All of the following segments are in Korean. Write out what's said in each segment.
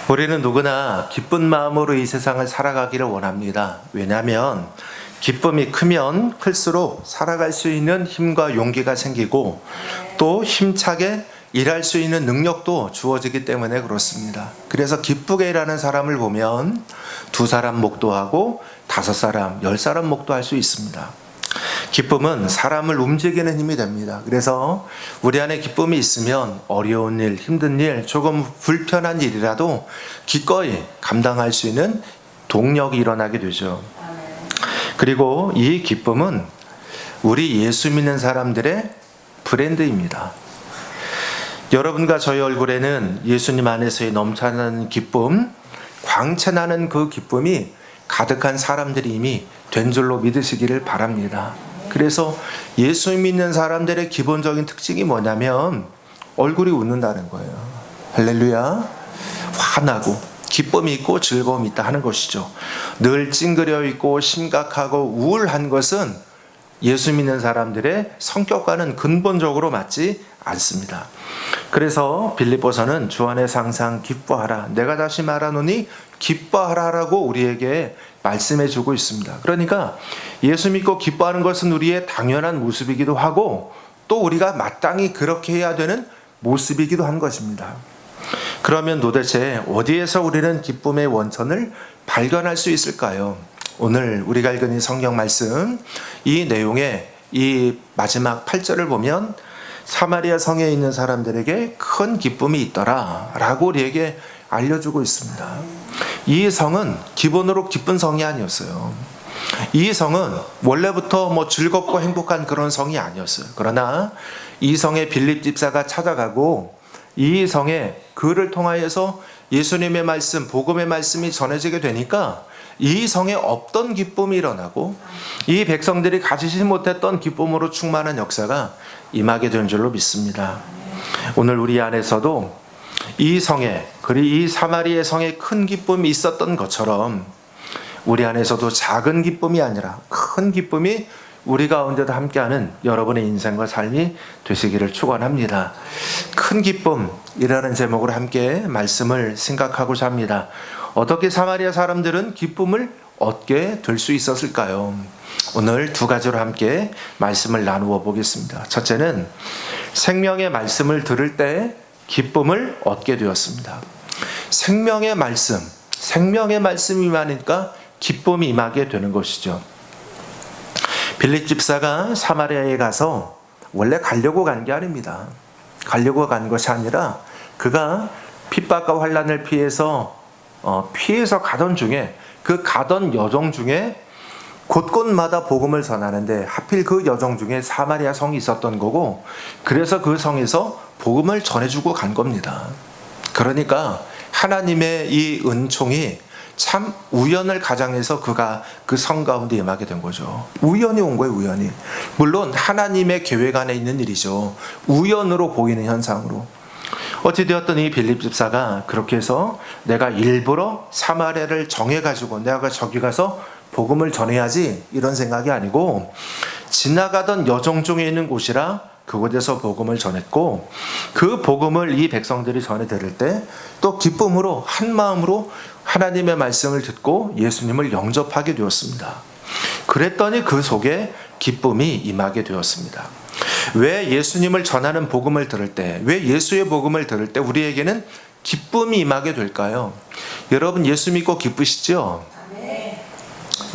우리는 누구나 기쁜 마음으로 이 세상을 살아가기를 원합니다. 왜냐하면 기쁨이 크면 클수록 살아갈 수 있는 힘과 용기가 생기고 또 힘차게 일할 수 있는 능력도 주어지기 때문에 그렇습니다. 그래서 기쁘게 일하는 사람을 보면 2사람 목도하고 5사람, 10사람 목도할 수 있습니다. 기쁨은 사람을 움직이는 힘이 됩니다. 그래서 우리 안에 기쁨이 있으면 어려운 일, 힘든 일, 조금 불편한 일이라도 기꺼이 감당할 수 있는 동력이 일어나게 되죠. 그리고 이 기쁨은 우리 예수 믿는 사람들의 브랜드입니다. 여러분과 저희 얼굴에는 예수님 안에서의 넘쳐나는 기쁨, 광채나는 그 기쁨이 가득한 사람들이 이미 된 줄로 믿으시기를 바랍니다. 그래서 예수 믿는 사람들의 기본적인 특징이 뭐냐면 얼굴이 웃는다는 거예요. 할렐루야. 화나고 기쁨이 있고 즐거움이 있다 하는 것이죠. 늘 찡그려 있고 심각하고 우울한 것은 예수 믿는 사람들의 성격과는 근본적으로 맞지 않습니다. 그래서 빌립보서는 주 안에서 항상 기뻐하라. 내가 다시 말하노니 기뻐하라라고 우리에게 말씀해 주고 있습니다. 그러니까 예수 믿고 기뻐하는 것은 우리의 당연한 모습이기도 하고 또 우리가 마땅히 그렇게 해야 되는 모습이기도 한 것입니다. 그러면 도대체 어디에서 우리는 기쁨의 원천을 발견할 수 있을까요? 오늘 우리가 읽은 이 성경 말씀, 이 내용의 이 마지막 8절을 보면 사마리아 성에 있는 사람들에게 큰 기쁨이 있더라 라고 우리에게 알려주고 있습니다. 이 성은 기본으로 기쁜 성이 아니었어요. 이 성은 원래부터 즐겁고 행복한 그런 성이 아니었어요. 그러나 이 성에 빌립 집사가 찾아가고 이 성에 그를 통하여서 예수님의 말씀, 복음의 말씀이 전해지게 되니까 이 성에 없던 기쁨이 일어나고 이 백성들이 가지지 못했던 기쁨으로 충만한 역사가 임하게 된 줄로 믿습니다. 오늘 우리 안에서도 이 성에, 그리고 이 사마리아 성에 큰 기쁨이 있었던 것처럼 우리 안에서도 작은 기쁨이 아니라 큰 기쁨이 우리 가운데도 함께하는 여러분의 인생과 삶이 되시기를 축원합니다. 큰 기쁨이라는 제목으로 함께 말씀을 생각하고자 합니다. 어떻게 사마리아 사람들은 기쁨을 얻게 될 수 있었을까요? 오늘 2가지로 함께 말씀을 나누어 보겠습니다. 첫째는 생명의 말씀을 들을 때 기쁨을 얻게 되었습니다. 생명의 말씀이 임하니까 기쁨이 임하게 되는 것이죠. 빌립 집사가 사마리아에 가서 원래 가려고 간 게 아닙니다. 가려고 간 것이 아니라 그가 핍박과 환난을 피해서 가던 중에 그 가던 여정 중에 곳곳마다 복음을 전하는데 하필 그 여정 중에 사마리아 성이 있었던 거고 그래서 그 성에서 복음을 전해주고 간 겁니다. 그러니까 하나님의 이 은총이 참 우연을 가장해서 그가 그 성 가운데 임하게 된 거죠. 우연히 온 거예요, 우연히. 물론 하나님의 계획 안에 있는 일이죠. 우연으로 보이는 현상으로. 어찌되었든 이 빌립 집사가 그렇게 해서 내가 일부러 사마리아를 정해가지고 내가 저기 가서 복음을 전해야지 이런 생각이 아니고 지나가던 여정 중에 있는 곳이라 그곳에서 복음을 전했고 그 복음을 이 백성들이 전해 들을 때 또 기쁨으로 한 마음으로 하나님의 말씀을 듣고 예수님을 영접하게 되었습니다. 그랬더니 그 속에 기쁨이 임하게 되었습니다. 왜 예수님을 전하는 복음을 들을 때, 왜 예수의 복음을 들을 때 우리에게는 기쁨이 임하게 될까요? 여러분 예수 믿고 기쁘시죠?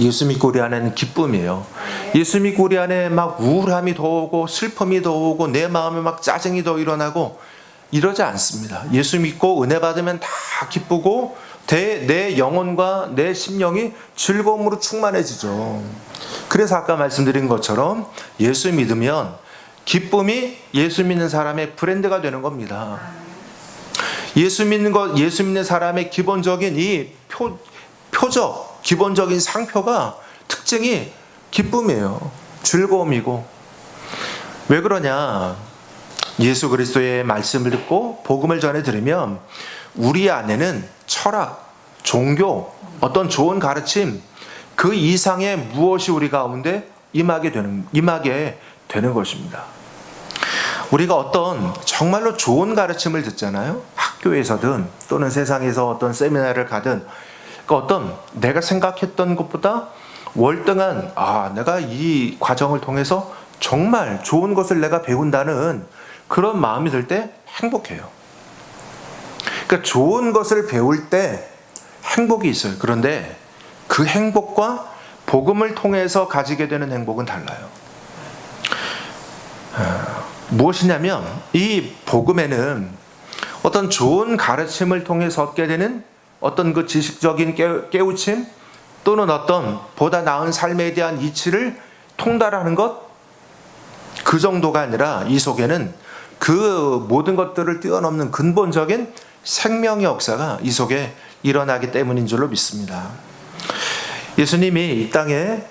예수 믿고 우리 안에는 기쁨이에요. 예수 믿고 우리 안에 막 우울함이 더 오고 슬픔이 더 오고 내 마음에 막 짜증이 더 일어나고 이러지 않습니다. 예수 믿고 은혜 받으면 다 기쁘고 내 영혼과 내 심령이 즐거움으로 충만해지죠. 그래서 아까 말씀드린 것처럼 예수 믿으면 기쁨이 예수 믿는 사람의 브랜드가 되는 겁니다. 예수 믿는 사람의 기본적인 이 표적, 기본적인 상표가 특징이 기쁨이에요. 즐거움이고. 왜 그러냐? 예수 그리스도의 말씀을 듣고 복음을 전해 들으면 우리 안에는 철학, 종교, 어떤 좋은 가르침 그 이상의 무엇이 우리 가운데 임하게 되는 것입니다. 우리가 어떤 정말로 좋은 가르침을 듣잖아요. 학교에서든 또는 세상에서 어떤 세미나를 가든 그러니까 어떤 내가 생각했던 것보다 월등한 내가 이 과정을 통해서 정말 좋은 것을 내가 배운다는 그런 마음이 들 때 행복해요. 그러니까 좋은 것을 배울 때 행복이 있어요. 그런데 그 행복과 복음을 통해서 가지게 되는 행복은 달라요. 무엇이냐면 이 복음에는 어떤 좋은 가르침을 통해서 얻게 되는 어떤 그 지식적인 깨우침 또는 어떤 보다 나은 삶에 대한 이치를 통달하는 것, 그 정도가 아니라 이 속에는 그 모든 것들을 뛰어넘는 근본적인 생명의 역사가 이 속에 일어나기 때문인 줄로 믿습니다. 예수님이 이 땅에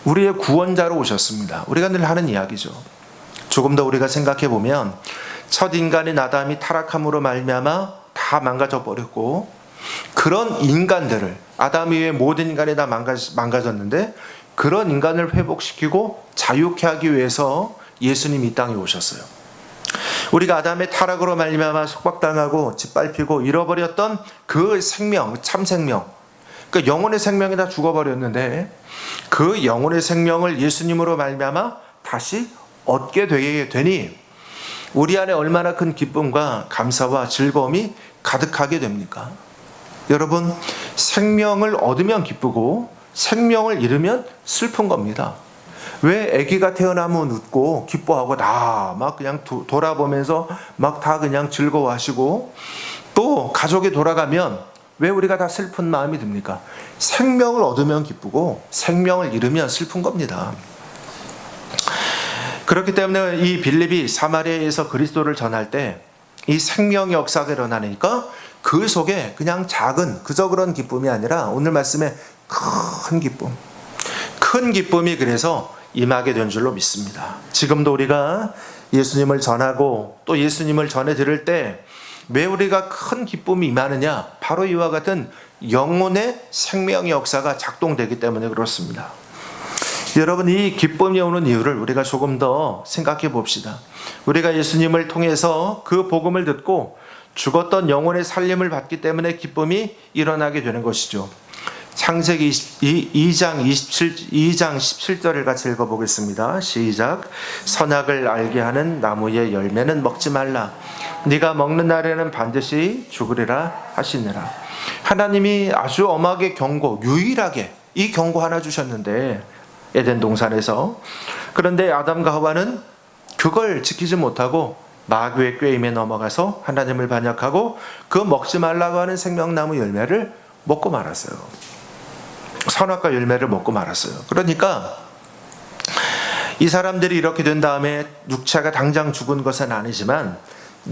우리의 구원자로 오셨습니다. 우리가 늘 하는 이야기죠. 조금 더 우리가 생각해 보면 첫 인간인 아담이 타락함으로 말미암아 다 망가져 버렸고 그런 인간들을 아담 이외의 모든 인간이 다 망가졌는데 그런 인간을 회복시키고 자유케 하기 위해서 예수님이 이 땅에 오셨어요. 우리가 아담의 타락으로 말미암아 속박당하고 짓밟히고 잃어버렸던 그 생명, 참 생명, 그러니까 영혼의 생명이 다 죽어버렸는데 그 영혼의 생명을 예수님으로 말미암아 다시 얻게 되게 되니 우리 안에 얼마나 큰 기쁨과 감사와 즐거움이 가득하게 됩니까? 여러분, 생명을 얻으면 기쁘고 생명을 잃으면 슬픈 겁니다. 왜 아기가 태어나면 웃고 기뻐하고 다 막 그냥 돌아보면서 막 다 그냥 즐거워하시고 또 가족이 돌아가면 왜 우리가 다 슬픈 마음이 듭니까? 생명을 얻으면 기쁘고 생명을 잃으면 슬픈 겁니다. 그렇기 때문에 이 빌립이 사마리아에서 그리스도를 전할 때 이 생명의 역사가 일어나니까 그 속에 그냥 작은 그저 그런 기쁨이 아니라 오늘 말씀에 큰 기쁨, 큰 기쁨이 그래서 임하게 된 줄로 믿습니다. 지금도 우리가 예수님을 전하고 또 예수님을 전해 들을 때 왜 우리가 큰 기쁨이 임하느냐? 바로 이와 같은 영혼의 생명의 역사가 작동되기 때문에 그렇습니다. 여러분, 이 기쁨이 오는 이유를 우리가 조금 더 생각해 봅시다. 우리가 예수님을 통해서 그 복음을 듣고 죽었던 영혼의 살림을 받기 때문에 기쁨이 일어나게 되는 것이죠. 창세기 2장 17절을 같이 읽어보겠습니다. 시작. 선악을 알게 하는 나무의 열매는 먹지 말라. 네가 먹는 날에는 반드시 죽으리라 하시니라. 하나님이 아주 엄하게 유일하게 이 경고 하나 주셨는데 에덴 동산에서. 그런데 아담과 하와는 그걸 지키지 못하고 마귀의 꾀임에 넘어가서 하나님을 반역하고 그 먹지 말라고 하는 생명나무 열매를 먹고 말았어요. 선악과 열매를 먹고 말았어요. 그러니까 이 사람들이 이렇게 된 다음에 육체가 당장 죽은 것은 아니지만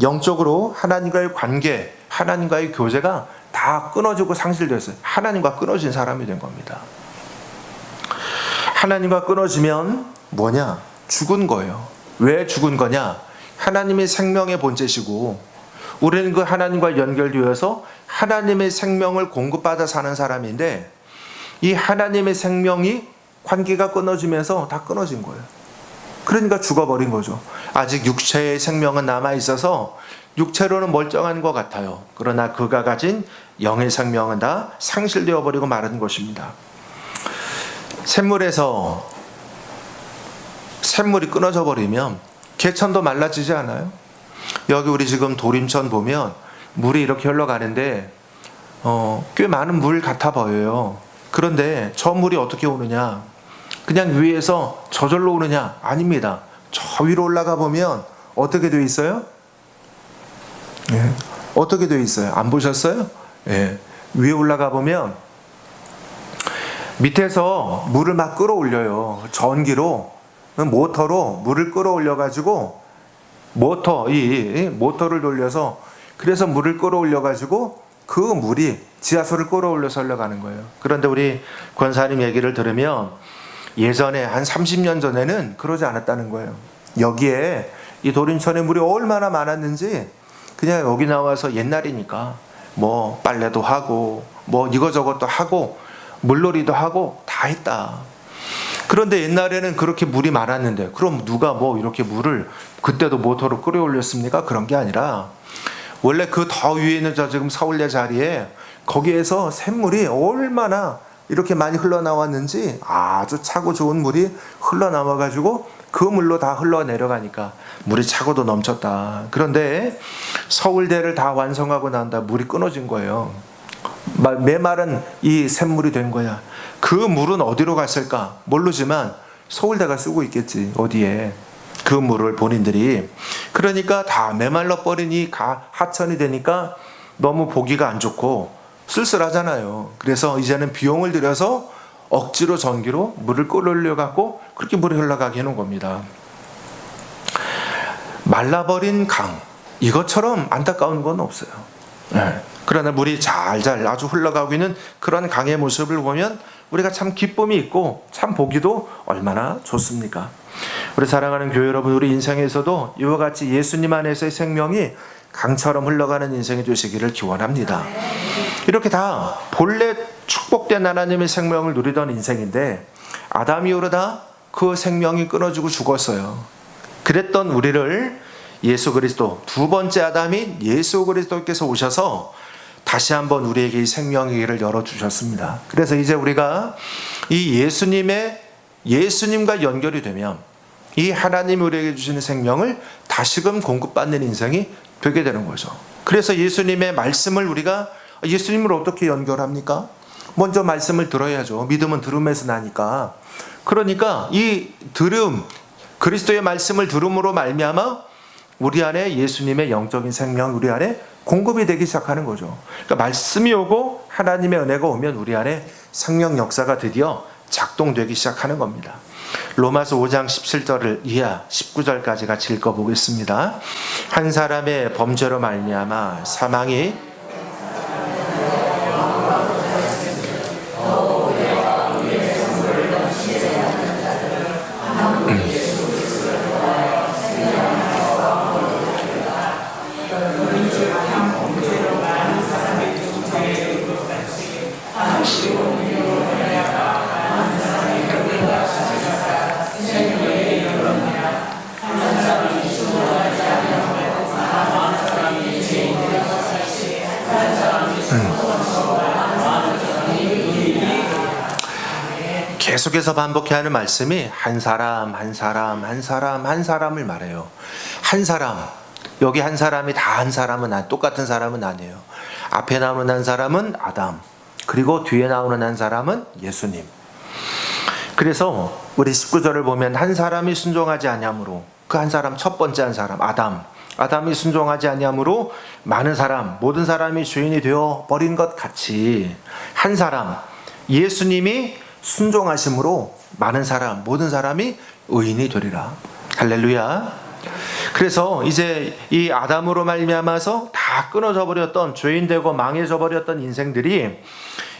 영적으로 하나님과의 관계, 하나님과의 교제가 다 끊어지고 상실됐어요. 하나님과 끊어진 사람이 된 겁니다. 하나님과 끊어지면 뭐냐? 죽은 거예요. 왜 죽은 거냐? 하나님의 생명의 본체시고 우리는 그 하나님과 연결되어서 하나님의 생명을 공급받아 사는 사람인데 이 하나님의 생명이 관계가 끊어지면서 다 끊어진 거예요. 그러니까 죽어버린 거죠. 아직 육체의 생명은 남아있어서 육체로는 멀쩡한 것 같아요. 그러나 그가 가진 영의 생명은 다 상실되어 버리고 마른 것입니다. 샘물에서 샘물이 끊어져 버리면 개천도 말라지지 않아요? 여기 우리 지금 도림천 보면 물이 이렇게 흘러가는데 꽤 많은 물 같아 보여요. 그런데 저 물이 어떻게 오느냐? 그냥 위에서 저절로 오느냐? 아닙니다. 저 위로 올라가 보면 어떻게 되어 있어요? 예. 어떻게 되어 있어요? 안 보셨어요? 예. 위에 올라가 보면 밑에서 물을 막 끌어올려요. 전기로, 모터로 물을 끌어올려가지고 이 모터를 돌려서 그래서 물을 끌어올려가지고 그 물이 지하수를 끌어올려서 흘러가는 거예요. 그런데 우리 권사님 얘기를 들으면 예전에 한 30년 전에는 그러지 않았다는 거예요. 여기에 이 도림천에 물이 얼마나 많았는지 그냥 여기 나와서 옛날이니까 뭐 빨래도 하고 뭐 이거저것도 하고 물놀이도 하고 다 했다. 그런데 옛날에는 그렇게 물이 많았는데 그럼 누가 뭐 이렇게 물을 그때도 모터로 끌어올렸습니까? 그런 게 아니라 원래 그 더 위에 있는 저 지금 서울대 자리에 거기에서 샘물이 얼마나 이렇게 많이 흘러나왔는지 아주 차고 좋은 물이 흘러나와가지고 그 물로 다 흘러내려가니까 물이 차고도 넘쳤다. 그런데 서울대를 다 완성하고 난 다음 물이 끊어진 거예요. 메마른 이 샘물이 된 거야. 그 물은 어디로 갔을까 모르지만 서울대가 쓰고 있겠지. 어디에 그 물을 본인들이. 그러니까 다 메말라 버린 이 하천이 되니까 너무 보기가 안 좋고 쓸쓸하잖아요. 그래서 이제는 비용을 들여서 억지로 전기로 물을 끌어올려 갖고 그렇게 물이 흘러가게 해놓은 겁니다. 말라버린 강, 이것처럼 안타까운 건 없어요. 그러나 물이 잘잘 아주 흘러가고 있는 그런 강의 모습을 보면 우리가 참 기쁨이 있고 참 보기도 얼마나 좋습니까? 우리 사랑하는 교회 여러분, 우리 인생에서도 이와 같이 예수님 안에서의 생명이 강처럼 흘러가는 인생이 되시기를 기원합니다. 이렇게 다 본래 축복된 하나님의 생명을 누리던 인생인데 아담 이후로 다 그 생명이 끊어지고 죽었어요. 그랬던 우리를 예수 그리스도, 두 번째 아담인 예수 그리스도께서 오셔서 다시 한번 우리에게 이 생명의 길을 열어주셨습니다. 그래서 이제 우리가 이 예수님과 연결이 되면 이 하나님이 우리에게 주시는 생명을 다시금 공급받는 인생이 되게 되는 거죠. 그래서 예수님의 말씀을 우리가 예수님을 어떻게 연결합니까? 먼저 말씀을 들어야죠. 믿음은 들음에서 나니까. 그러니까 이 들음, 그리스도의 말씀을 들음으로 말미암아 우리 안에 예수님의 영적인 생명, 우리 안에 공급이 되기 시작하는 거죠. 그러니까 말씀이 오고 하나님의 은혜가 오면 우리 안에 생명 역사가 드디어 작동되기 시작하는 겁니다. 로마서 5장 17절을 이하 19절까지 같이 읽어보겠습니다. 한 사람의 범죄로 말미암아 사망이 계속해서 반복해야 하는 말씀이 한 사람, 한 사람, 한 사람, 한 사람을 말해요. 한 사람, 여기 한 사람이 다 한 사람은 똑같은 사람은 아니에요. 앞에 나오는 한 사람은 아담, 그리고 뒤에 나오는 한 사람은 예수님. 그래서 우리 19절을 보면 한 사람이 순종하지 아니함으로, 그 한 사람, 첫 번째 한 사람 아담이 순종하지 아니함으로 많은 사람, 모든 사람이 주인이 되어 버린 것 같이 한 사람, 예수님이 순종하심으로 많은 사람, 모든 사람이 의인이 되리라. 할렐루야. 그래서 이제 이 아담으로 말미암아서 다 끊어져 버렸던, 죄인되고 망해져 버렸던 인생들이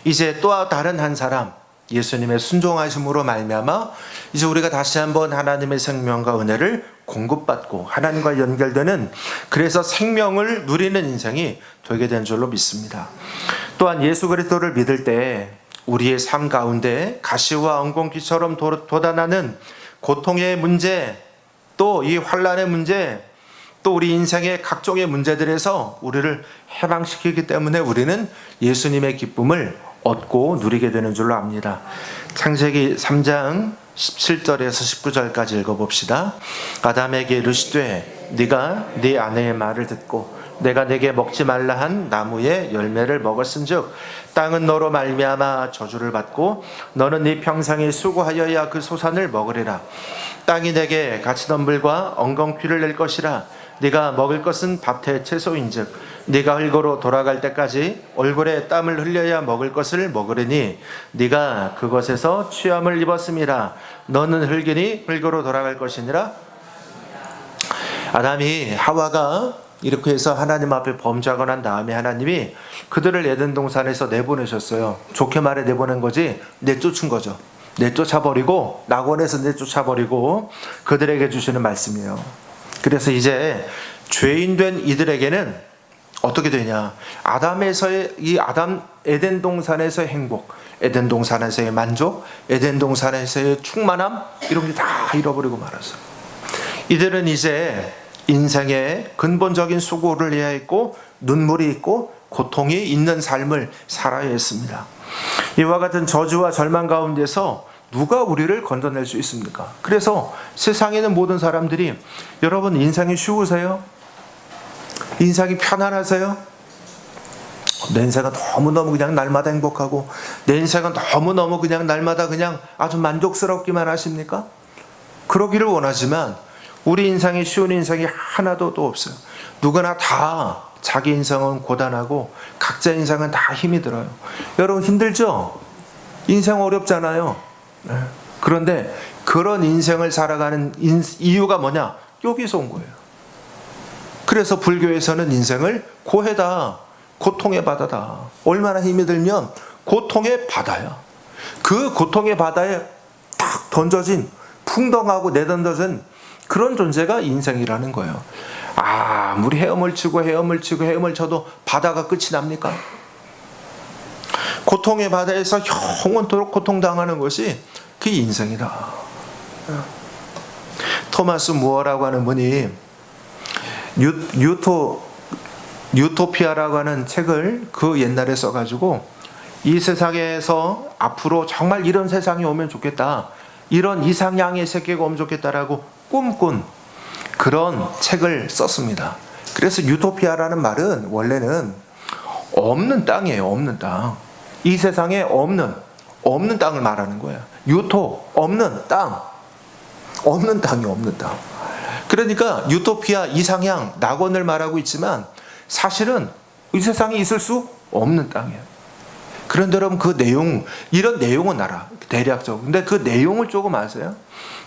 이제 또 다른 한 사람, 예수님의 순종하심으로 말미암아 이제 우리가 다시 한번 하나님의 생명과 은혜를 공급받고 하나님과 연결되는, 그래서 생명을 누리는 인생이 되게 된 줄로 믿습니다. 또한 예수 그리스도를 믿을 때 우리의 삶 가운데 가시와 엉겅퀴처럼 돋아나는 고통의 문제, 또 이 환난의 문제, 또 우리 인생의 각종의 문제들에서 우리를 해방시키기 때문에 우리는 예수님의 기쁨을 얻고 누리게 되는 줄로 압니다. 창세기 3장 17절에서 19절까지 읽어봅시다. 아담에게 이르시되 네가 네 아내의 말을 듣고 내가 내게 먹지 말라 한 나무의 열매를 먹었은즉 땅은 너로 말미암아 저주를 받고 너는 네 평생에 수고하여야 그 소산을 먹으리라. 땅이 내게 가시덤불과 엉겅퀴를 낼 것이라. 네가 먹을 것은 밭의 채소인즉 네가 흙으로 돌아갈 때까지 얼굴에 땀을 흘려야 먹을 것을 먹으리니 네가 그것에서 취함을 입었음이라. 너는 흙이니 흙으로 돌아갈 것이니라. 아담이 하와가 이렇게 해서 하나님 앞에 범죄하고 난 다음에 하나님이 그들을 에덴 동산에서 내보내셨어요. 좋게 말해 내보낸 거지 내쫓은 거죠. 내쫓아버리고, 낙원에서 내쫓아버리고 그들에게 주시는 말씀이에요. 그래서 이제 죄인된 이들에게는 어떻게 되냐, 아담에서의 이 에덴 동산에서의 행복, 에덴 동산에서의 만족, 에덴 동산에서의 충만함, 이런 게 다 잃어버리고 말았어요. 이들은 이제 인생의 근본적인 수고를 해야 했고 눈물이 있고 고통이 있는 삶을 살아야 했습니다. 이와 같은 저주와 절망 가운데서 누가 우리를 건져낼 수 있습니까? 그래서 세상에 있는 모든 사람들이, 여러분 인생이 쉬우세요? 인생이 편안하세요? 내 인생은 너무너무 그냥 날마다 행복하고, 내 인생은 너무너무 그냥 날마다 그냥 아주 만족스럽기만 하십니까? 그러기를 원하지만 우리 인생이 쉬운 인생이 하나도 또 없어요. 누구나 다 자기 인생은 고단하고 각자 인생은 다 힘이 들어요. 여러분 힘들죠? 인생 어렵잖아요. 그런데 그런 인생을 살아가는 이유가 뭐냐? 여기서 온 거예요. 그래서 불교에서는 인생을 고해다, 고통의 바다다. 얼마나 힘이 들면 고통의 바다야. 그 고통의 바다에 딱 던져진, 풍덩하고 내던져진 그런 존재가 인생이라는 거예요. 아무리 헤엄을 치고 헤엄을 쳐도 바다가 끝이 납니까? 고통의 바다에서 영원토록 고통당하는 것이 그게 인생이다. 토마스 무어라고 하는 분이 유토피아라고 하는 책을 그 옛날에 써가지고, 이 세상에서 앞으로 정말 이런 세상이 오면 좋겠다, 이런 이상향의 세계가 오면 좋겠다라고 꿈꾼 그런 책을 썼습니다. 그래서 유토피아라는 말은 원래는 없는 땅이에요. 없는 땅. 이 세상에 없는 땅을 말하는 거예요. 유토, 없는 땅. 없는 땅이 없는 땅. 그러니까 유토피아, 이상향, 낙원을 말하고 있지만 사실은 이 세상에 있을 수 없는 땅이에요. 그런데 여러분 그 내용, 이런 내용은 알아. 대략적으로. 근데 그 내용을 조금 아세요?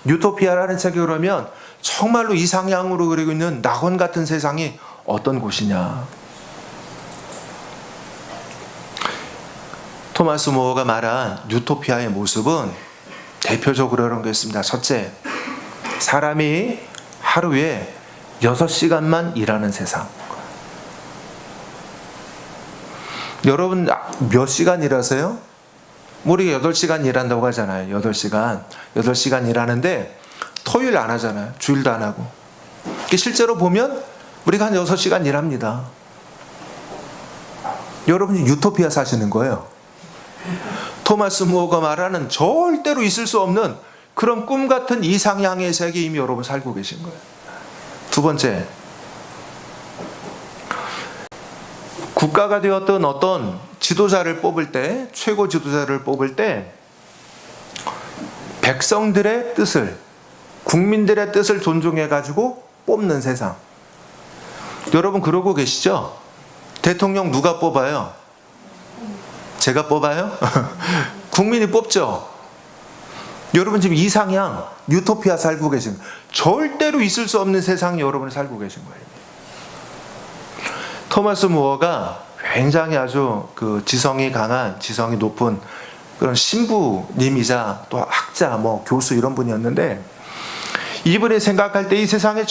유토피아라는 책에 그러면 정말로 이상향으로 그리고 있는 낙원 같은 세상이 어떤 곳이냐. 토마스 모어가 말한 유토피아의 모습은 대표적으로 이런 게 있습니다. 첫째, 사람이 하루에 6시간만 일하는 세상. 여러분 몇 시간 일하세요? 우리가 8시간 일한다고 하잖아요. 8시간 일하는데 토요일 안 하잖아요. 주일도 안 하고. 실제로 보면 우리가 한 6시간 일합니다. 여러분이 유토피아 사시는 거예요. 토마스 무어가 말하는 절대로 있을 수 없는 그런 꿈 같은 이상향의 세계 이미 여러분 살고 계신 거예요. 두 번째, 국가가 되었던 어떤 지도자를 뽑을 때, 최고 지도자를 뽑을 때 백성들의 뜻을, 국민들의 뜻을 존중해가지고 뽑는 세상. 여러분 그러고 계시죠? 대통령 누가 뽑아요? 제가 뽑아요? 국민이 뽑죠? 여러분 지금 이상향, 유토피아 살고 계신, 절대로 있을 수 없는 세상에 여러분이 살고 계신 거예요. 토마스 무어가 굉장히 아주 그 지성이 강한, 지성이 높은 그런 신부님이자 또 학자, 교수 이런 분이었는데, 이분이 생각할 때 이 세상에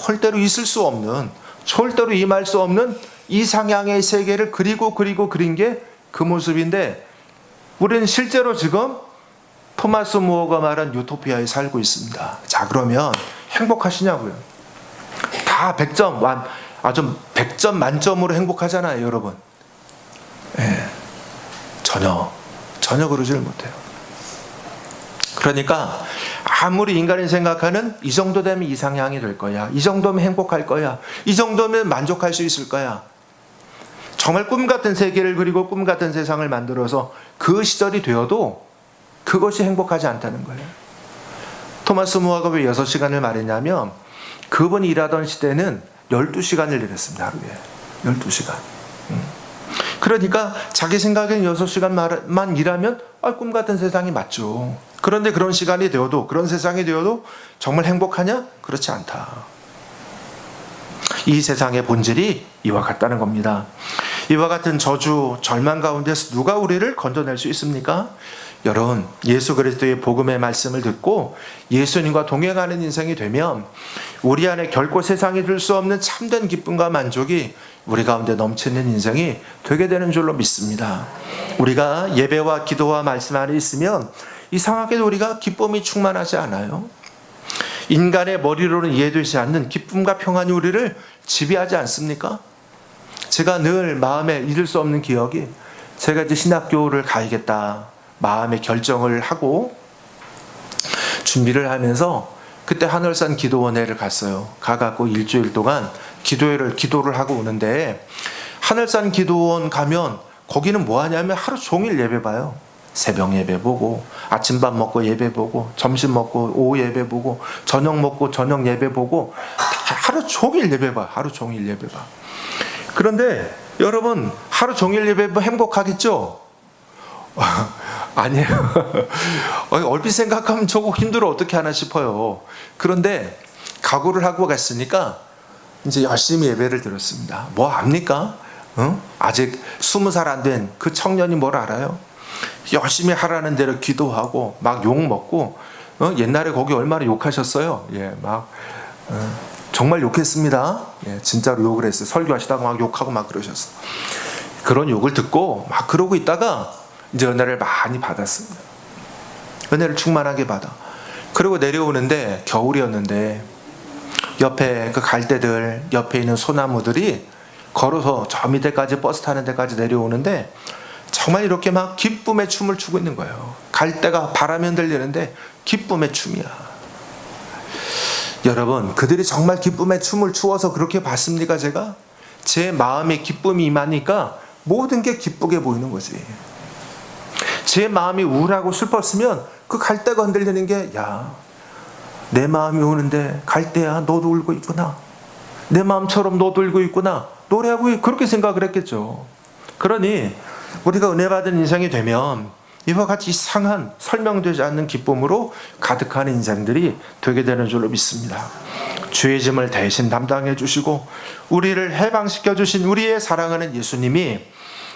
절대로 있을 수 없는, 절대로 임할 수 없는 이상향의 세계를 그린 게 그 모습인데, 우리는 실제로 지금 토마스 무어가 말한 유토피아에 살고 있습니다. 자, 그러면 행복하시냐고요? 다 100점, 아주 100점 만점으로 행복하잖아요, 여러분. 예, 전혀 그러지를 못해요. 그러니까 아무리 인간이 생각하는 이 정도 되면 이상향이 될 거야, 이 정도면 행복할 거야, 이 정도면 만족할 수 있을 거야, 정말 꿈같은 세계를 그리고 꿈같은 세상을 만들어서 그 시절이 되어도 그것이 행복하지 않다는 거예요. 토마스 무어가 왜 6시간을 말했냐면, 그분이 일하던 시대는 12시간을 일했습니다. 하루에 12시간. 그러니까 자기 생각에는 6시간만 일하면 꿈같은 세상이 맞죠. 그런데 그런 시간이 되어도, 그런 세상이 되어도 정말 행복하냐? 그렇지 않다. 이 세상의 본질이 이와 같다는 겁니다. 이와 같은 저주, 절망 가운데서 누가 우리를 건져낼 수 있습니까? 여러분, 예수 그리스도의 복음의 말씀을 듣고 예수님과 동행하는 인생이 되면 우리 안에 결코 세상이 줄 수 없는 참된 기쁨과 만족이 우리 가운데 넘치는 인생이 되게 되는 줄로 믿습니다. 우리가 예배와 기도와 말씀 안에 있으면 이상하게도 우리가 기쁨이 충만하지 않아요. 인간의 머리로는 이해되지 않는 기쁨과 평안이 우리를 지배하지 않습니까? 제가 늘 마음에 잊을 수 없는 기억이, 제가 이제 신학교를 가야겠다 마음의 결정을 하고 준비를 하면서 그때 하늘산 기도원회를 갔어요. 가갖고 일주일 동안 기도를 하고 오는데, 하늘산 기도원 가면 거기는 뭐 하냐면 하루 종일 예배 봐요. 새벽 예배 보고, 아침밥 먹고 예배 보고, 점심 먹고 오후 예배 보고, 저녁 먹고 저녁 예배 보고, 하루 종일 예배 봐. 하루 종일 예배 봐. 그런데 여러분, 하루 종일 예배 보면 행복하겠죠? 아니에요. 얼핏 생각하면 저거 힘들어 어떻게 하나 싶어요. 그런데 각오를 하고 갔으니까 이제 열심히 예배를 드렸습니다. 뭐 압니까? 아직 20살 안 된 그 청년이 뭘 알아요? 열심히 하라는 대로 기도하고 막 욕 먹고, 옛날에 거기 얼마나 욕하셨어요? 예, 막 정말 욕했습니다. 예, 진짜로 욕을 했어요. 설교하시다가 막 욕하고 막 그러셨어. 그런 욕을 듣고 막 그러고 있다가 이제 은혜를 많이 받았습니다. 은혜를 충만하게 받아. 그리고 내려오는데 겨울이었는데 옆에 그 갈대들, 옆에 있는 소나무들이 걸어서 저 밑에까지 버스 타는 데까지 내려오는데 정말 이렇게 막 기쁨의 춤을 추고 있는 거예요. 갈대가 바람에 흔들리는데 기쁨의 춤이야. 여러분, 그들이 정말 기쁨의 춤을 추어서 그렇게 봤습니까? 제가? 제 마음에 기쁨이 임하니까 모든 게 기쁘게 보이는 거지. 제 마음이 우울하고 슬펐으면 그 갈대가 흔들리는 게, 야, 내 마음이 우는데 갈대야 너도 울고 있구나, 내 마음처럼 너도 울고 있구나, 노래하고, 그렇게 생각을 했겠죠. 그러니 우리가 은혜 받은 인생이 되면 이와 같이 이상한 설명되지 않는 기쁨으로 가득한 인생들이 되게 되는 줄로 믿습니다. 주의 짐을 대신 담당해 주시고 우리를 해방시켜 주신 우리의 사랑하는 예수님이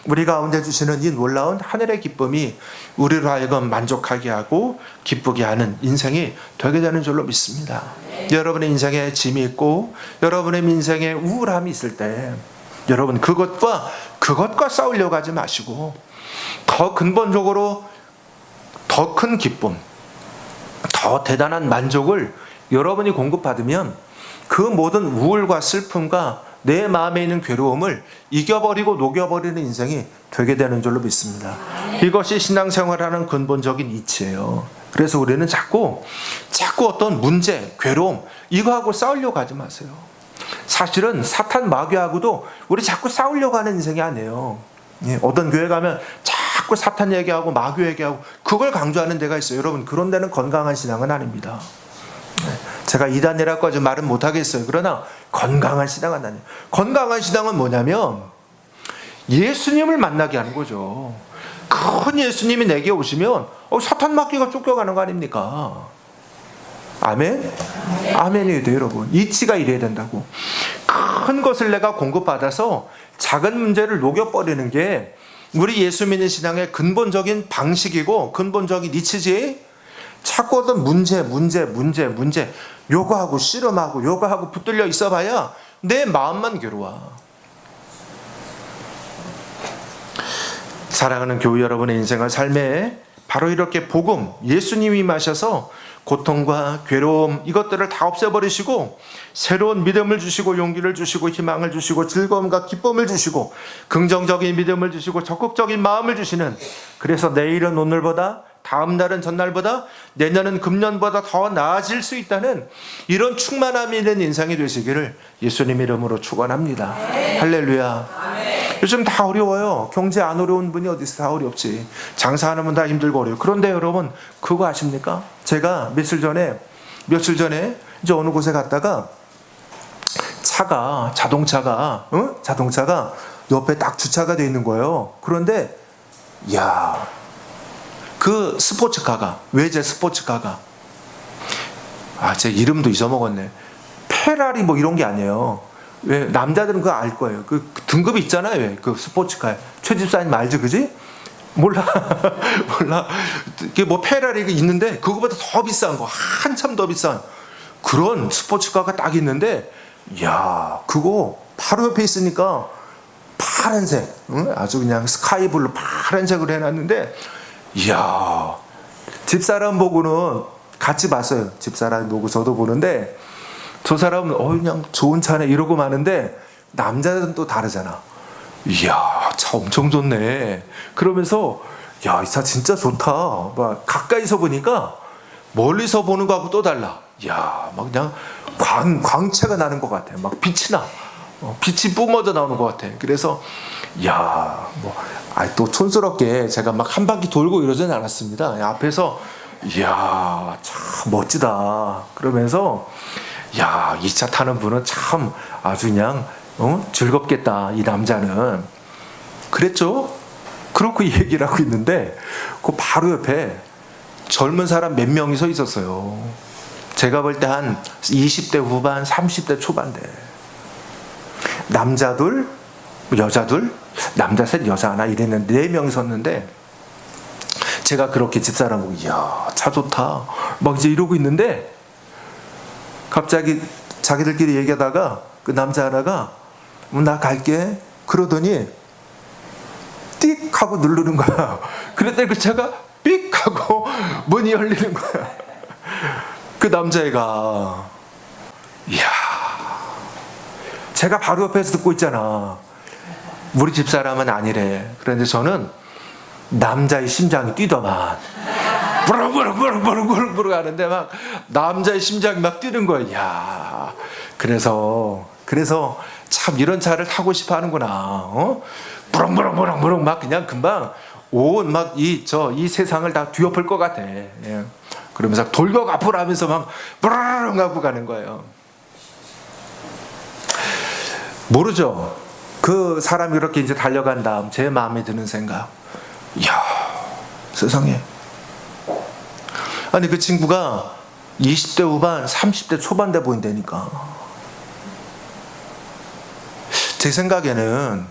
우리 가운데 주시는 이 놀라운 하늘의 기쁨이 우리로 하여금 만족하게 하고 기쁘게 하는 인생이 되게 되는 줄로 믿습니다. 여러분의 인생에 짐이 있고 여러분의 인생에 우울함이 있을 때 여러분 그것과 싸우려고 하지 마시고 더 근본적으로 더 큰 기쁨, 더 대단한 만족을 여러분이 공급받으면 그 모든 우울과 슬픔과 내 마음에 있는 괴로움을 이겨버리고 녹여버리는 인생이 되게 되는 줄로 믿습니다. 이것이 신앙생활하는 근본적인 이치예요. 그래서 우리는 자꾸 어떤 문제, 괴로움 이거하고 싸우려고 하지 마세요. 사실은 사탄 마귀하고도 우리 자꾸 싸우려고 하는 인생이 아니에요. 어떤 교회 가면 자꾸 사탄 얘기하고 마귀 얘기하고 그걸 강조하는 데가 있어요. 여러분, 그런 데는 건강한 신앙은 아닙니다. 제가 이단이라고 아주 말은 못하겠어요. 그러나 건강한 신앙은 아니에요. 건강한 신앙은 뭐냐면 예수님을 만나게 하는 거죠. 큰 예수님이 내게 오시면 사탄 마귀가 쫓겨가는 거 아닙니까? 아멘? 아멘이에요, 여러분. 이치가 이래야 된다고. 큰 것을 내가 공급받아서 작은 문제를 녹여버리는 게 우리 예수 믿는 신앙의 근본적인 방식이고 근본적인 이치지. 자꾸 어떤 문제 요거하고 씨름하고 요거하고 붙들려 있어봐야 내 마음만 괴로워. 사랑하는 교회 여러분의 인생과 삶에 바로 이렇게 복음, 예수님이 임하셔서 고통과 괴로움 이것들을 다 없애버리시고 새로운 믿음을 주시고 용기를 주시고 희망을 주시고 즐거움과 기쁨을 주시고 긍정적인 믿음을 주시고 적극적인 마음을 주시는, 그래서 내일은 오늘보다, 다음 날은 전날보다, 내년은 금년보다 더 나아질 수 있다는 이런 충만함이 있는 인생이 되시기를 예수님 이름으로 축원합니다. 할렐루야. 요즘 다 어려워요. 경제 안 어려운 분이 어디 있어? 다 어렵지. 장사하는 분 다 힘들고 어려워요. 그런데 여러분 그거 아십니까? 제가 며칠 전에 이제 어느 곳에 갔다가 자동차가 옆에 딱 주차가 돼 있는 거예요. 그런데 야, 그 스포츠카가, 외제 스포츠카가, 제 이름도 잊어먹었네. 페라리 뭐 이런 게 아니에요. 왜 남자들은 그거 알 거예요. 그 등급이 있잖아요. 왜 그 스포츠카에 최집사님 알지, 그지? 몰라. 이게 뭐 페라리가 있는데 그거보다 더 비싼 거, 한참 더 비싼 그런 스포츠카가 딱 있는데, 야, 그거 바로 옆에 있으니까 파란색, 아주 그냥 스카이블루 파란색으로 해놨는데, 이야, 집사람 보고는 같이 봤어요. 집사람 보고 저도 보는데 저 사람은 그냥 좋은 차네 이러고 마는데 남자들은 또 다르잖아. 이야, 차 엄청 좋네. 그러면서 야, 이 차 진짜 좋다. 막 가까이서 보니까 멀리서 보는 거하고 또 달라. 이야, 막 그냥 광채가 나는 것 같아. 막 빛이 나. 빛이 뿜어져 나오는 것 같아. 그래서 야, 또 촌스럽게 제가 막 한 바퀴 돌고 이러진 않았습니다. 앞에서 이야, 참 멋지다. 그러면서 야, 이 차 타는 분은 참 아주 그냥 즐겁겠다. 이 남자는. 그랬죠? 그렇고 얘기를 하고 있는데 그 바로 옆에 젊은 사람 몇 명이 서 있었어요. 제가 볼 때 한 20대 후반, 30대 초반대. 남자 둘, 여자 둘, 남자 셋, 여자 하나 이랬는데 4명이 섰는데 제가 그렇게 집사람 보고 이야, 차 좋다. 막 이제 이러고 있는데 갑자기 자기들끼리 얘기하다가 그 남자 하나가 나 갈게. 그러더니 띡 하고 누르는 거야. 그랬더니 그 차가 삑 하고 문이 열리는 거야. 그 남자애가 이야, 제가 바로 옆에서 듣고 있잖아. 우리 집사람은 아니래. 그런데 저는 남자의 심장이 뛰더만 부릉부릉부릉부릉부릉 하는데 막 남자의 심장이 막 뛰는 거야. 야, 그래서 참 이런 차를 타고 싶어 하는구나. 부릉부릉부릉부릉 막 그냥 금방 온 막 이 세상을 다 뒤엎을 것 같아. 예. 그러면서 돌격 앞으로 하면서 막 부릉 하고 가는 거예요. 모르죠. 그 사람이 그렇게 이제 달려간 다음 제 마음에 드는 생각. 이야, 세상에. 아니 그 친구가 20대 후반, 30대 초반 돼 보인다니까. 제 생각에는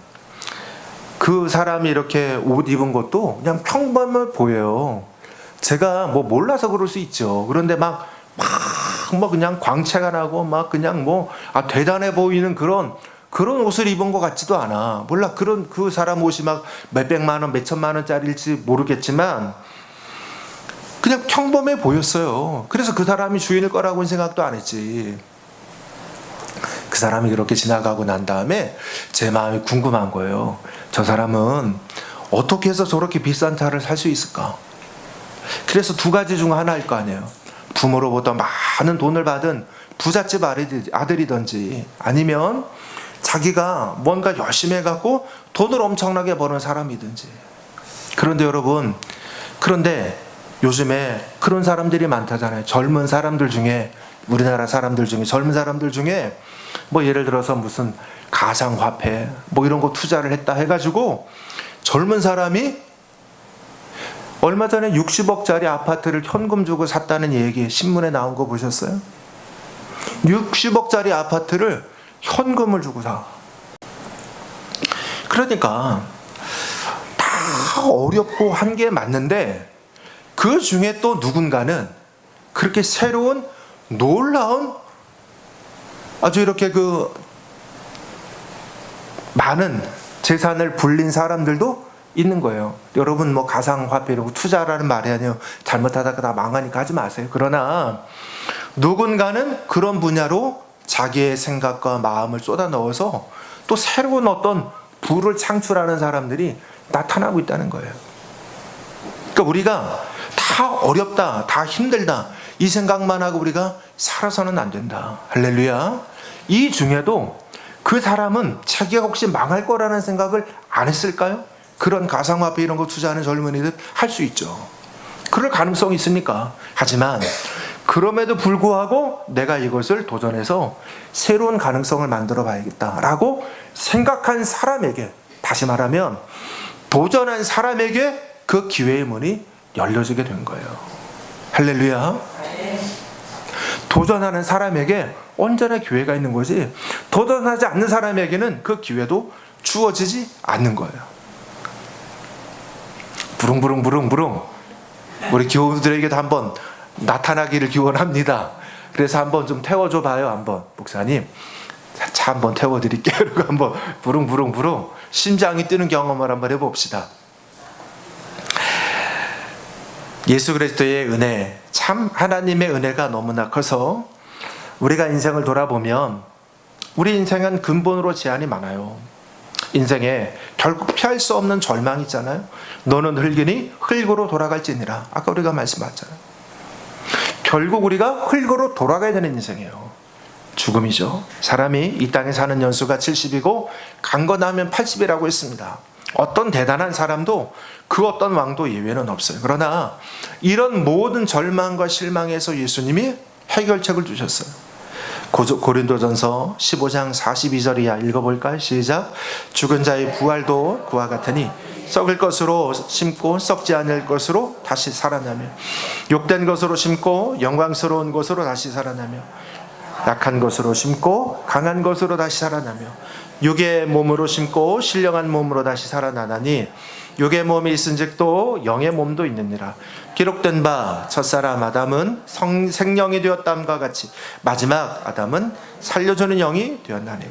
그 사람이 이렇게 옷 입은 것도 그냥 평범해 보여요. 제가 몰라서 그럴 수 있죠. 그런데 막 그냥 광채가 나고 막 그냥 대단해 보이는 그런 옷을 입은 것 같지도 않아. 몰라. 그 사람 옷이 막 몇백만 원, 몇천만 원짜리일지 모르겠지만 그냥 평범해 보였어요. 그래서 그 사람이 주인일 거라고는 생각도 안 했지. 그 사람이 그렇게 지나가고 난 다음에 제 마음이 궁금한 거예요. 저 사람은 어떻게 해서 저렇게 비싼 차를 살 수 있을까? 그래서 두 가지 중 하나일 거 아니에요. 부모로부터 많은 돈을 받은 부잣집 아들이든지 아니면 자기가 뭔가 열심히 해갖고 돈을 엄청나게 버는 사람이든지. 그런데 여러분, 요즘에 그런 사람들이 많다잖아요. 젊은 사람들 중에, 우리나라 사람들 중에, 젊은 사람들 중에 예를 들어서 무슨 가상화폐 이런 거 투자를 했다 해가지고 젊은 사람이 얼마 전에 60억짜리 아파트를 현금 주고 샀다는 얘기 신문에 나온 거 보셨어요? 60억짜리 아파트를 현금을 주고 사. 그러니까 다 어렵고 한 게 맞는데 그 중에 또 누군가는 그렇게 새로운 놀라운 아주 이렇게 많은 재산을 불린 사람들도 있는 거예요. 여러분 가상화폐 이런 거 투자라는 말이 아니에요. 잘못하다가 다 망하니까 하지 마세요. 그러나 누군가는 그런 분야로 자기의 생각과 마음을 쏟아 넣어서 또 새로운 어떤 부를 창출하는 사람들이 나타나고 있다는 거예요. 그러니까 우리가 다 어렵다, 다 힘들다 이 생각만 하고 우리가 살아서는 안 된다. 할렐루야. 이 중에도 그 사람은 자기가 혹시 망할 거라는 생각을 안 했을까요? 그런 가상화폐 이런 거 투자하는 젊은이들 할 수 있죠. 그럴 가능성이 있으니까. 하지만 그럼에도 불구하고 내가 이것을 도전해서 새로운 가능성을 만들어 봐야겠다라고 생각한 사람에게, 다시 말하면 도전한 사람에게 그 기회의 문이 열려지게 된 거예요. 할렐루야. 도전하는 사람에게 언제나 기회가 있는 거지, 도전하지 않는 사람에게는 그 기회도 주어지지 않는 거예요. 부릉부릉부릉부릉 우리 교우들에게도 한번 나타나기를 기원합니다. 그래서 한번 좀 태워줘 봐요. 한번 목사님 차 한번 태워드릴게요. 그리고 한번 부릉부릉부릉 심장이 뛰는 경험을 한번 해봅시다. 예수 그리스도의 은혜, 참 하나님의 은혜가 너무나 커서 우리가 인생을 돌아보면 우리 인생은 근본으로 제한이 많아요. 인생에 결국 피할 수 없는 절망이 있잖아요. 너는 흙이니 흙으로 돌아갈지니라. 아까 우리가 말씀하셨잖아요. 결국 우리가 흙으로 돌아가야 되는 인생이에요. 죽음이죠. 사람이 이 땅에 사는 연수가 70이고 강건하면 80이라고 했습니다. 어떤 대단한 사람도 그 어떤 왕도 예외는 없어요. 그러나 이런 모든 절망과 실망에서 예수님이 해결책을 주셨어요. 고린도전서 15장 42절 이하 읽어볼까요? 시작. 죽은 자의 부활도 그와 같으니 썩을 것으로 심고 썩지 않을 것으로 다시 살아나며 욕된 것으로 심고 영광스러운 것으로 다시 살아나며 약한 것으로 심고 강한 것으로 다시 살아나며 육의 몸으로 심고 신령한 몸으로 다시 살아나나니 육의 몸이 있은즉 또 영의 몸도 있느니라. 기록된 바 첫사람 아담은 생령이 되었담과 같이 마지막 아담은 살려주는 영이 되었나니.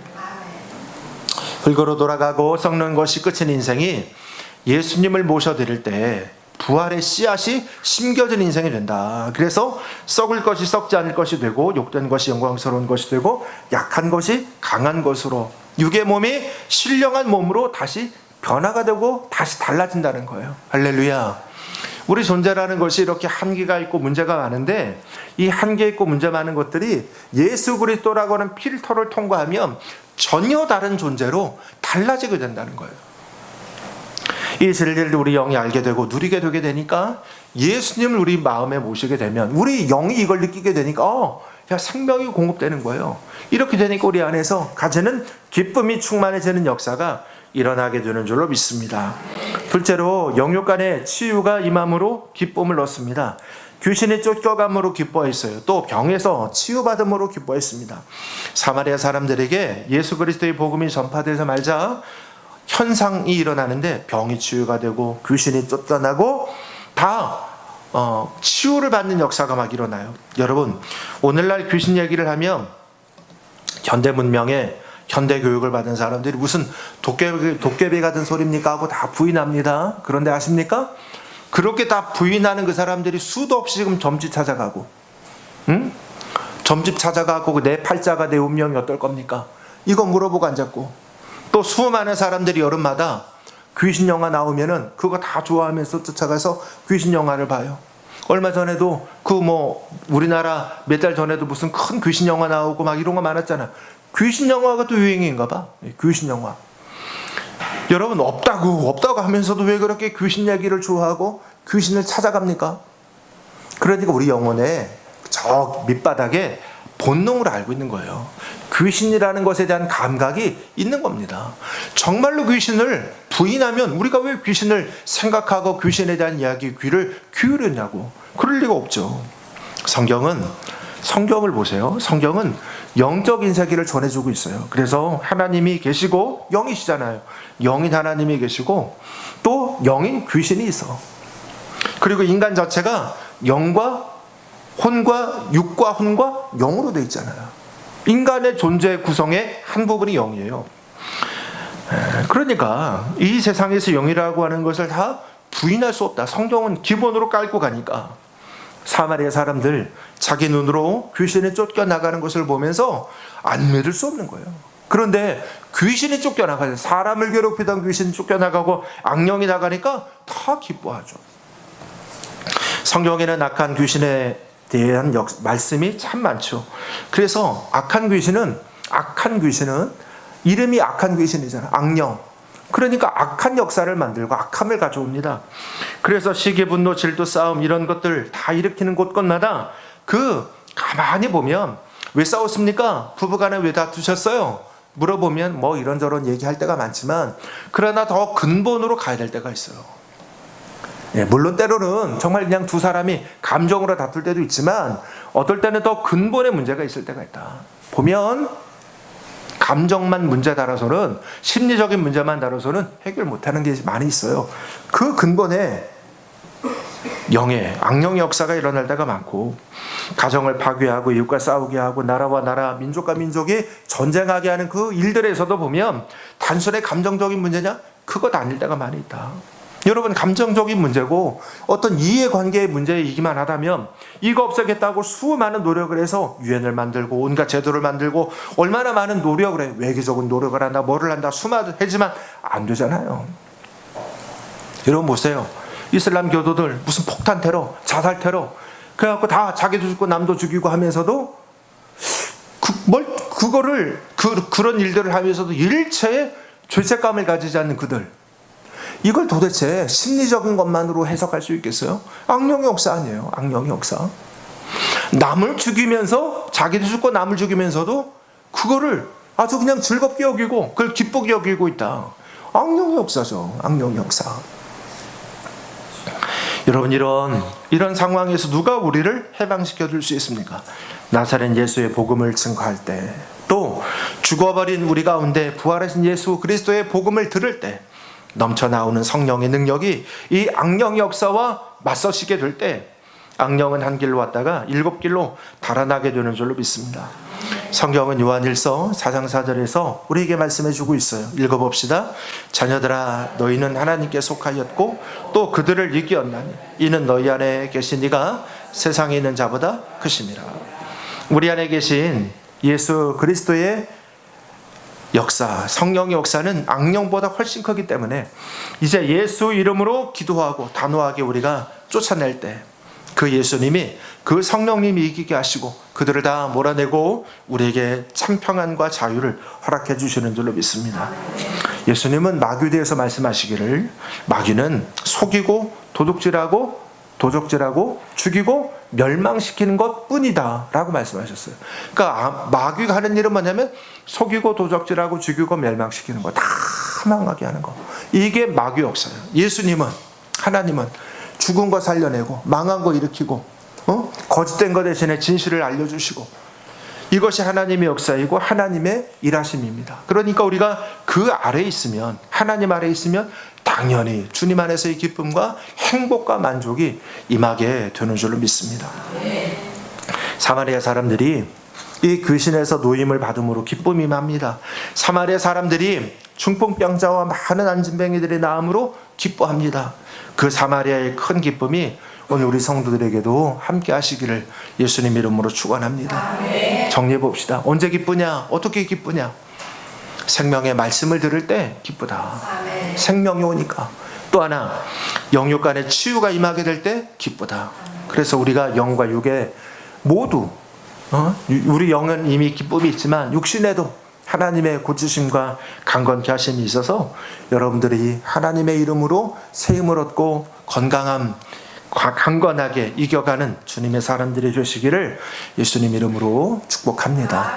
흙으로 돌아가고 썩는 것이 끝인 인생이 예수님을 모셔드릴 때 부활의 씨앗이 심겨진 인생이 된다. 그래서 썩을 것이 썩지 않을 것이 되고 욕된 것이 영광스러운 것이 되고 약한 것이 강한 것으로 육의 몸이 신령한 몸으로 다시 변화가 되고 다시 달라진다는 거예요. 할렐루야. 우리 존재라는 것이 이렇게 한계가 있고 문제가 많은데 이 한계 있고 문제 많은 것들이 예수 그리스도라고 하는 필터를 통과하면 전혀 다른 존재로 달라지게 된다는 거예요. 이 진리를 우리 영이 알게 되고 누리게 되게 되니까 예수님을 우리 마음에 모시게 되면 우리 영이 이걸 느끼게 되니까 생명이 공급되는 거예요. 이렇게 되니까 우리 안에서 가지는 기쁨이 충만해지는 역사가 일어나게 되는 줄로 믿습니다. 둘째로 영육 간의 치유가 임함으로 기쁨을 얻습니다. 귀신이 쫓겨감으로 기뻐했어요. 또 병에서 치유받음으로 기뻐했습니다. 사마리아 사람들에게 예수 그리스도의 복음이 전파되자마자 현상이 일어나는데 병이 치유가 되고 귀신이 쫓겨나고 다 치유를 받는 역사가 막 일어나요. 여러분, 오늘날 귀신 얘기를 하면 현대 문명에 현대 교육을 받은 사람들이 무슨 도깨비 같은 소리입니까 하고 다 부인합니다. 그런데 아십니까? 그렇게 다 부인하는 그 사람들이 수도 없이 지금 점집 찾아가고 점집 찾아가고 내 팔자가 내 운명이 어떨 겁니까? 이거 물어보고 앉았고 또 수많은 사람들이 여름마다 귀신 영화 나오면은 그거 다 좋아하면서 쫓아가서 귀신 영화를 봐요. 얼마 전에도 우리나라 몇 달 전에도 무슨 큰 귀신 영화 나오고 막 이런 거 많았잖아. 귀신 영화가 또 유행인가 봐. 귀신 영화. 여러분 없다고 하면서도 왜 그렇게 귀신 얘기를 좋아하고 귀신을 찾아갑니까? 그러니까 우리 영혼에 저 밑바닥에 본능으로 알고 있는 거예요. 귀신이라는 것에 대한 감각이 있는 겁니다. 정말로 귀신을 부인하면 우리가 왜 귀신을 생각하고 귀신에 대한 이야기 귀를 기울였냐고. 그럴 리가 없죠. 성경을 보세요. 성경은 영적인 세계를 전해주고 있어요. 그래서 하나님이 계시고 영이시잖아요. 영인 하나님이 계시고 또 영인 귀신이 있어. 그리고 인간 자체가 영과 혼과 육과 혼과 영으로 되어 있잖아요. 인간의 존재 구성의 한 부분이 영이에요. 그러니까 이 세상에서 영이라고 하는 것을 다 부인할 수 없다. 성경은 기본으로 깔고 가니까 사마리아 사람들 자기 눈으로 귀신이 쫓겨나가는 것을 보면서 안 믿을 수 없는 거예요. 그런데 귀신이 쫓겨나가요. 사람을 괴롭히던 귀신이 쫓겨나가고 악령이 나가니까 다 기뻐하죠. 성경에는 악한 귀신에 대한 말씀이 참 많죠. 그래서 악한 귀신은 이름이 악한 귀신이잖아. 악령. 그러니까 악한 역사를 만들고 악함을 가져옵니다. 그래서 시기, 분노, 질투, 싸움 이런 것들 다 일으키는 곳곳마다 가만히 보면 왜 싸웠습니까? 부부간에 왜 다투셨어요? 물어보면 이런저런 얘기할 때가 많지만 그러나 더 근본으로 가야 될 때가 있어요. 물론 때로는 정말 그냥 두 사람이 감정으로 다툴 때도 있지만 어떨 때는 더 근본의 문제가 있을 때가 있다. 보면 감정만 문제 달아서는 심리적인 문제만 달아서는 해결 못하는 게 많이 있어요. 그 근본에 영의 악령의 역사가 일어날 때가 많고 가정을 파괴하고 이웃과 싸우게 하고 나라와 나라, 민족과 민족이 전쟁하게 하는 그 일들에서도 보면 단순히 감정적인 문제냐? 그것 아닐 때가 많이 있다. 여러분, 감정적인 문제고 어떤 이해관계의 문제이기만 하다면 이거 없애겠다고 수많은 노력을 해서 유엔을 만들고 온갖 제도를 만들고 얼마나 많은 노력을 해. 외교적인 노력을 한다, 뭐를 한다, 수많지만 안 되잖아요. 여러분 보세요. 이슬람 교도들 무슨 폭탄 테러, 자살 테러 그래갖고 다 자기도 죽고 남도 죽이고 하면서도 그런 일들을 하면서도 일체의 죄책감을 가지지 않는 그들, 이걸 도대체 심리적인 것만으로 해석할 수 있겠어요? 악령의 역사 아니에요. 악령의 역사. 남을 죽이면서, 자기도 죽고 남을 죽이면서도 그거를 아주 그냥 즐겁게 여기고 그걸 기쁘게 여기고 있다. 악령의 역사죠. 악령의 역사. 여러분, 이런 상황에서 누가 우리를 해방시켜 줄 수 있습니까? 나사렛 예수의 복음을 증거할 때, 또 죽어버린 우리 가운데 부활하신 예수 그리스도의 복음을 들을 때 넘쳐나오는 성령의 능력이 이 악령의 역사와 맞서시게 될 때 악령은 한 길로 왔다가 7길로 달아나게 되는 줄로 믿습니다. 성경은 요한일서 4장 4절에서 우리에게 말씀해 주고 있어요. 읽어봅시다. 자녀들아, 너희는 하나님께 속하였고 또 그들을 이기었나니 이는 너희 안에 계신 이가 세상에 있는 자보다 크심이라. 우리 안에 계신 예수 그리스도의 역사, 성령의 역사는 악령보다 훨씬 크기 때문에 이제 예수 이름으로 기도하고 단호하게 우리가 쫓아낼 때 그 예수님이, 그 성령님이 이기게 하시고 그들을 다 몰아내고 우리에게 참 평안과 자유를 허락해 주시는 줄로 믿습니다. 예수님은 마귀에 대해서 말씀하시기를, 마귀는 속이고 도둑질하고 죽이고 멸망시키는 것뿐이다 라고 말씀하셨어요. 그러니까 마귀가 하는 일은 뭐냐면 속이고 도적질하고 죽이고 멸망시키는 거, 다 망하게 하는 거. 이게 마귀 역사예요. 예수님은, 하나님은 죽은 거 살려내고 망한 거 일으키고 거짓된 거 대신에 진실을 알려주시고, 이것이 하나님의 역사이고 하나님의 일하심입니다. 그러니까 우리가 그 아래에 있으면, 하나님 아래에 있으면 당연히 주님 안에서의 기쁨과 행복과 만족이 임하게 되는 줄로 믿습니다. 사마리아 사람들이 이 귀신에서 노임을 받음으로 기쁨이 임합니다. 사마리아 사람들이 중풍병자와 많은 안진뱅이들의 나음으로 기뻐합니다. 그 사마리아의 큰 기쁨이 오늘 우리 성도들에게도 함께 하시기를 예수님 이름으로 축원합니다. 정리해 봅시다. 언제 기쁘냐? 어떻게 기쁘냐? 생명의 말씀을 들을 때 기쁘다. 생명이 오니까. 또 하나, 영육 간의 치유가 임하게 될 때 기쁘다. 그래서 우리가 영과 육에 모두 우리 영은 이미 기쁨이 있지만 육신에도 하나님의 고치심과 강건케 하심이 있어서 여러분들이 하나님의 이름으로 새 힘을 얻고 건강함, 강건하게 이겨가는 주님의 사람들이 되시기를 예수님 이름으로 축복합니다.